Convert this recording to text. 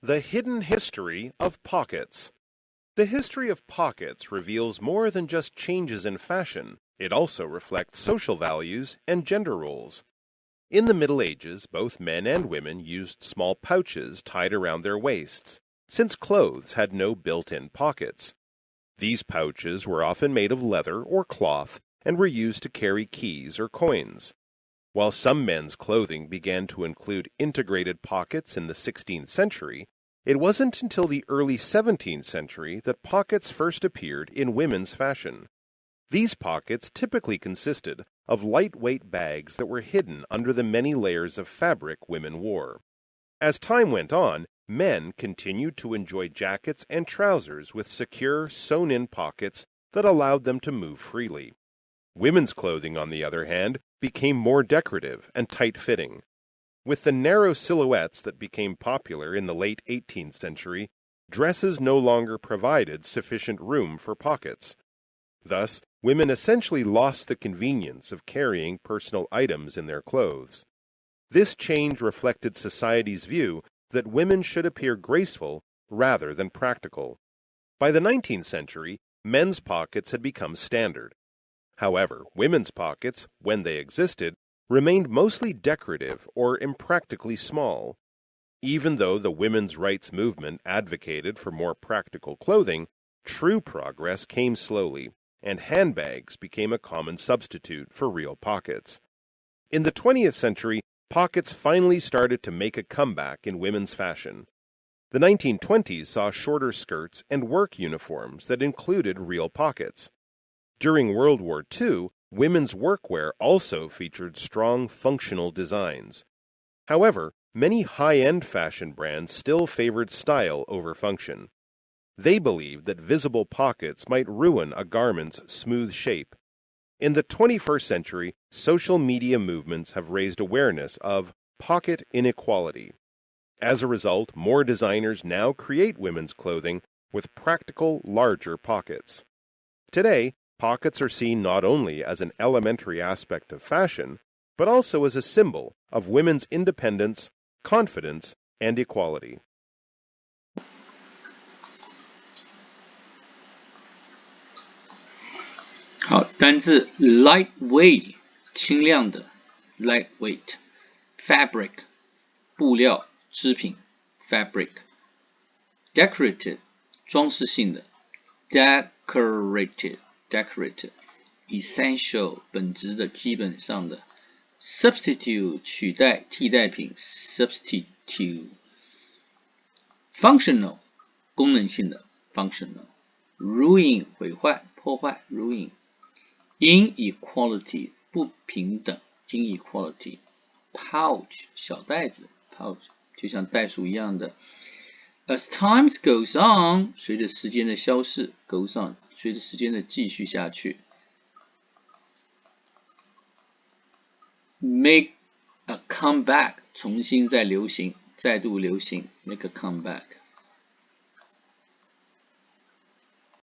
The hidden history of pockets. The history of pockets reveals more than just changes in fashion. It also reflects social values and gender roles. In the Middle Ages, both men and women used small pouches tied around their waists, since clothes had no built-in pockets. These pouches were often made of leather or cloth and were used to carry keys or coins. While some men's clothing began to include integrated pockets in the 16th century, it wasn't until the early 17th century that pockets first appeared in women's fashion. These pockets typically consisted of lightweight bags that were hidden under the many layers of fabric women wore. As time went on, men continued to enjoy jackets and trousers with secure, sewn-in pockets that allowed them to move freely. Women's clothing, on the other hand, became more decorative and tight-fitting. With the narrow silhouettes that became popular in the late 18th century, dresses no longer provided sufficient room for pockets. Thus, women essentially lost the convenience of carrying personal items in their clothes. This change reflected society's view that women should appear graceful rather than practical. By the 19th century, men's pockets had become standard. However, women's pockets, when they existed, remained mostly decorative or impractically small. Even though the women's rights movement advocated for more practical clothing, true progress came slowly, and handbags became a common substitute for real pockets. In the 20th century, pockets finally started to make a comeback in women's fashion. The 1920s saw shorter skirts and work uniforms that included real pockets. During World War II, women's workwear also featured strong functional designs. However, many high-end fashion brands still favored style over function. They believed that visible pockets might ruin a garment's smooth shape. In the 21st century, social media movements have raised awareness of pocket inequality. As a result, more designers now create women's clothing with practical, larger pockets. Today, pockets are seen not only as an elementary aspect of fashion, but also as a symbol of women's independence, confidence, and equality. 好，单字 lightweight 轻量的 lightweight fabric 布料织品 fabric decorative 装饰性的 decorated essential 本质的基本上的 substitute 取代替代品 substitute functional 功能性的 functional ruin 毁坏破坏 ruin inequality 不平等 inequality pouch 小袋子 pouch 就像袋鼠一样的 As time goes on 随着时间的消逝 goes on 随着时间的继续下去 make a comeback 重新再流行再度流行 make a comeback